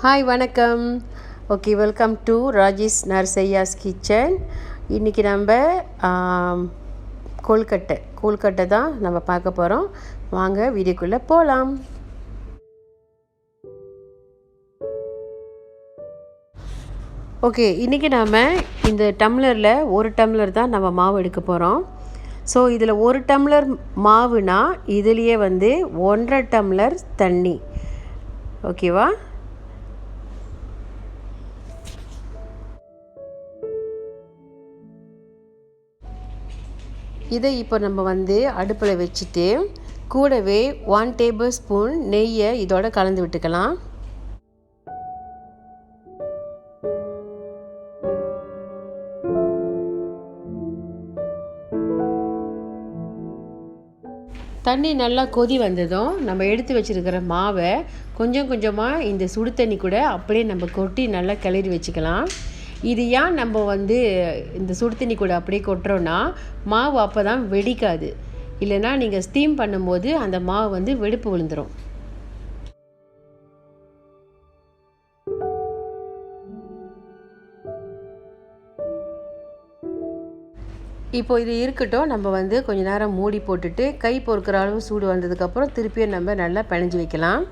Hi வணக்கம். Okay, welcome to Rajesh Narsaiah's kitchen. இன்றைக்கி நம்ம கொல்கட்டை தான் நம்ம பார்க்க போகிறோம். வாங்க வீடியோக்குள்ளே போகலாம். ஓகே, இன்றைக்கி நாம் இந்த டம்ளரில் ஒரு டம்ளர் தான் நம்ம மாவு எடுக்க போகிறோம். ஸோ இதில் ஒரு டம்ளர் மாவுனா இதுலேயே 1.5 டம்ளர் தண்ணி. ஓகேவா? இதை இப்போ நம்ம அடுப்பில் வச்சுட்டு கூடவே 1 டேபிள் ஸ்பூன் நெய்யை இதோட கலந்து விட்டுக்கலாம். தண்ணி நல்லா கொதி வந்ததும் நம்ம எடுத்து வச்சுருக்கிற மாவை கொஞ்சம் கொஞ்சமாக இந்த சுடு தண்ணி கூட அப்படியே நம்ம கொட்டி நல்லா கிளறி வச்சுக்கலாம். இது ஏன் நம்ம இந்த சுடு தண்ணி கூட அப்படியே கொட்டுறோன்னா மாவு அப்போ தான் வெடிக்காது. இல்லைன்னா நீங்கள் ஸ்டீம் பண்ணும்போது அந்த மாவு வெடிப்பு விழுந்துடும். இப்போ இது இருக்கட்டும். நம்ம கொஞ்ச நேரம் மூடி போட்டுட்டு கை பொறுக்கிற அளவு சூடு வந்ததுக்கப்புறம் திருப்பியும் நம்ம நல்லா பிணைஞ்சு வைக்கலாம்.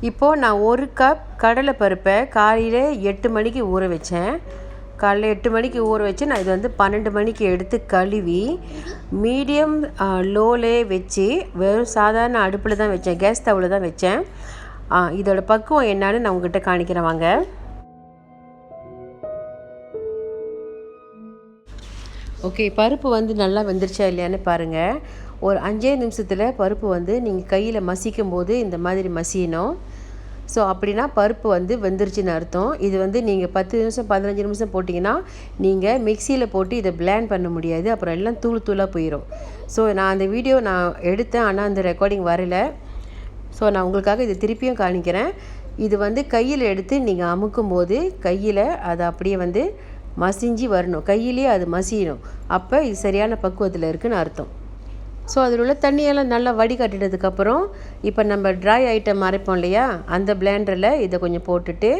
இப்போது நான் 1 கப் கடலை பருப்பை காலையில் 8 மணிக்கு ஊற வச்சேன். காலையில் 8 மணிக்கு ஊற வச்சு நான் இது 12 மணிக்கு எடுத்து கழுவி மீடியம் லோலே வச்சு வெறும் சாதாரண அடுப்பில் தான் வச்சேன், கேஸ் ஸ்டவ்வில் தான் வச்சேன். இதோட பக்குவம் என்னன்னு நான் உங்கள்கிட்ட காணிக்கிறேன் வாங்க. ஓகே, பருப்பு நல்லா வெந்துருச்சா இல்லையான்னு பாருங்கள். ஒரு 5 நிமிஷத்தில் பருப்பு நீங்கள் கையில் மசிக்கும் போது இந்த மாதிரி மசியணும். ஸோ அப்படின்னா பருப்பு வெந்துருச்சுன்னு அர்த்தம். இது நீங்கள் 10 நிமிஷம் 15 நிமிஷம் போட்டிங்கன்னா நீங்கள் மிக்சியில் போட்டு இதை பிளேண்ட் பண்ண முடியாது. அப்புறம் எல்லாம் தூளாக போயிடும். ஸோ நான் அந்த வீடியோ எடுத்தேன், ஆனால் அந்த ரெக்கார்டிங் வரல. ஸோ நான் உங்களுக்காக இதை திருப்பியும் காணிக்கிறேன். இது கையில் எடுத்து நீங்கள் அமுக்கும் போது கையில் அது அப்படியே மசிஞ்சு வரணும். கையிலே அது மசியணும். அப்போ இது சரியான பக்குவத்தில் இருக்குதுன்னு அர்த்தம். ஸோ அதில் உள்ள தண்ணியெல்லாம் நல்லா வடிகட்டினதுக்கப்புறம் இப்போ நம்ம ட்ரை ஐட்டம் அரைப்போம் இல்லையா, அந்த பிளேண்டரில் இதை கொஞ்சம் போட்டுட்டு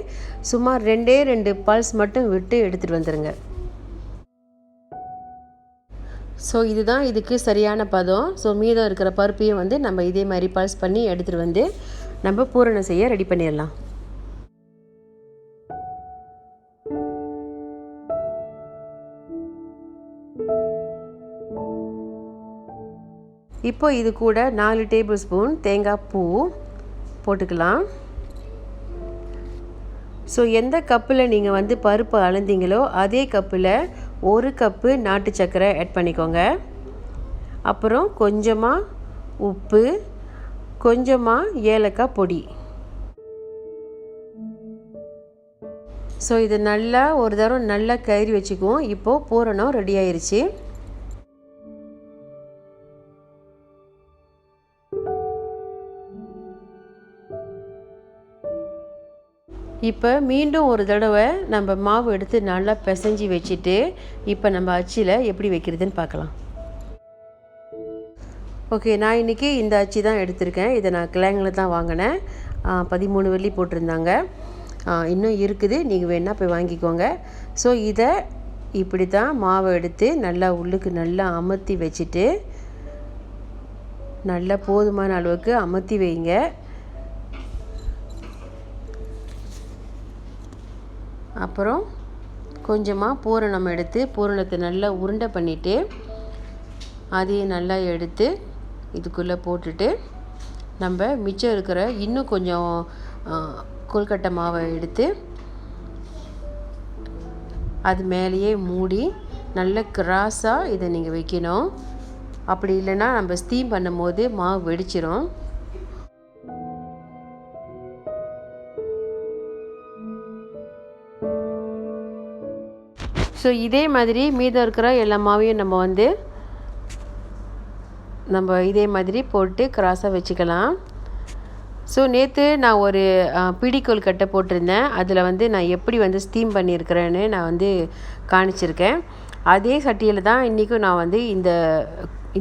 சும்மா 2 பல்ஸ் மட்டும் விட்டு எடுத்துகிட்டு வந்துடுங்க. ஸோ இதுதான் இதுக்கு சரியான பதம். ஸோ மீதம் இருக்கிற பருப்பையும் நம்ம இதே மாதிரி பல்ஸ் பண்ணி எடுத்துகிட்டு நம்ம பூரணம் செய்ய ரெடி பண்ணிடலாம். இப்போ இது கூட 4 டேபிள் ஸ்பூன் தேங்காய் பூ போட்டுக்கலாம். ஸோ எந்த கப்பில் நீங்கள் பருப்பு அளந்தீங்களோ அதே கப்பில் 1 கப்பு நாட்டு சர்க்கரை ஆட் பண்ணிக்கோங்க. அப்புறம் கொஞ்சமாக உப்பு, கொஞ்சமாக ஏலக்காய் பொடி. ஸோ இது நல்லா ஒரு தரம் நல்லா கிளறி வச்சுக்குவோம். இப்போது பூரணம் ரெடி ஆயிடுச்சு. இப்போ மீண்டும் ஒரு தடவை நம்ம மாவு எடுத்து நல்லா பிசைஞ்சி வச்சுட்டு இப்போ நம்ம அச்சில் எப்படி வைக்கிறதுன்னு பார்க்கலாம். ஓகே, நான் இன்றைக்கி இந்த அச்சு தான் எடுத்திருக்கேன். இதை நான் கிளாங்கில் தான் வாங்கினேன். 13 வெள்ளி போட்டிருந்தாங்க. இன்னும் இருக்குது, நீங்கள் வேணால் போய் வாங்கிக்கோங்க. ஸோ இதை இப்படி தான் மாவை எடுத்து நல்லா உள்ளுக்கு நல்லா அமர்த்தி வச்சுட்டு நல்லா போதுமான அளவுக்கு அமர்த்தி வைங்க. அப்புறம் கொஞ்சமாக பூரணம் எடுத்து பூரணத்தை நல்லா உருண்டை பண்ணிவிட்டு அதையும் நல்லா எடுத்து இதுக்குள்ளே போட்டுட்டு நம்ம மிச்சம் இருக்கிற இன்னும் கொஞ்சம் கொல்கட்டை மாவை எடுத்து அது மேலேயே மூடி நல்ல கிராஸாக இதை நீங்கள் வைக்கணும். அப்படி இல்லைன்னா நம்ம ஸ்டீம் பண்ணும்போது மாவு வெடிச்சிரும். ஸோ இதே மாதிரி மீதம் இருக்கிற எல்லா மாவையும் நம்ம இதே மாதிரி போட்டு கிராஸாக வச்சுக்கலாம். ஸோ நேற்று நான் ஒரு பிடி கொழுக்கட்டை போட்டிருந்தேன். அதில் நான் எப்படி ஸ்டீம் பண்ணியிருக்கிறேன்னு நான் காணிச்சிருக்கேன். அதே சட்டியில் தான் இன்றைக்கும் நான்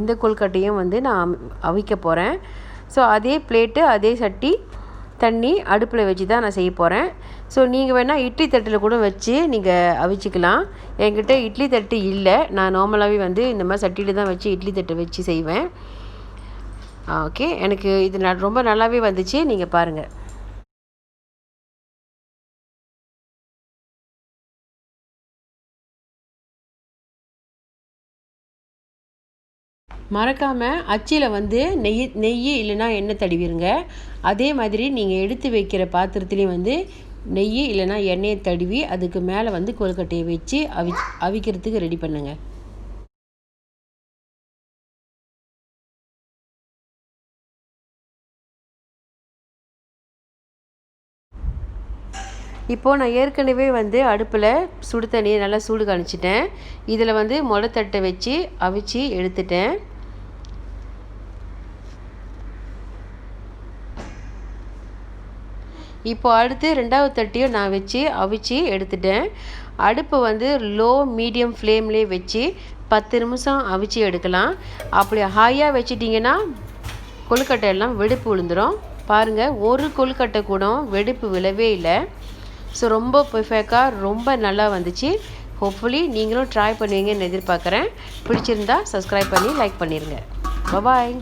இந்த கொழுக்கட்டையும் நான் அவிக்க போகிறேன். ஸோ அதே பிளேட்டு, அதே சட்டி, தண்ணி அடுப்பில் வச்சு தான் நான் செய்ய போகிறேன். ஸோ நீங்கள் வேணால் இட்லி தட்டில் கூட வச்சு நீங்கள் அவிச்சிக்கலாம். என்கிட்ட இட்லி தட்டு இல்லை. நான் நார்மலாகவே இந்த மாதிரி சட்டியில் தான் வச்சு இட்லி தட்டை வச்சு செய்வேன். ஓகே, எனக்கு இது ரொம்ப நல்லாவே வந்துச்சு. நீங்கள் பாருங்கள். மறக்காமல் அச்சில் நெய் இல்லைன்னா எண்ணெய் தடவிடுங்க. அதே மாதிரி நீங்கள் எடுத்து வைக்கிற பாத்திரத்துலேயும் நெய் இல்லைன்னா எண்ணெயை தடவி அதுக்கு மேலே கொழுக்கட்டையை வச்சு அவிக்கிறதுக்கு ரெடி பண்ணுங்கள். இப்போது நான் ஏற்கனவே அடுப்பில் சுடு தண்ணியை நல்லா சூடு காணிச்சிட்டேன். இதில் முளைத்தட்டை வச்சு அவிச்சு எடுத்துட்டேன். இப்போது அடுத்து 2வது தட்டியும் நான் வச்சு அவிச்சு எடுத்துட்டேன். அடுப்பு லோ மீடியம் ஃப்ளேம்லேயே வச்சு 10 நிமிஷம் அவிச்சு எடுக்கலாம். அப்படி ஹையாக வச்சிட்டிங்கன்னா கொழுக்கட்டை எல்லாம் வெடிப்பு விழுந்துடும். பாருங்கள், ஒரு கொழுக்கட்டை கூட வெடிப்பு விழவே இல்லை. ஸோ ரொம்ப பெர்ஃபெக்டாக ரொம்ப நல்லா வந்துச்சு. ஹோப்ஃபுல்லி நீங்களும் ட்ரை பண்ணுவீங்கன்னு எதிர்பார்க்குறேன். பிடிச்சிருந்தா சப்ஸ்கிரைப் பண்ணி லைக் பண்ணிடுங்க. பாய்.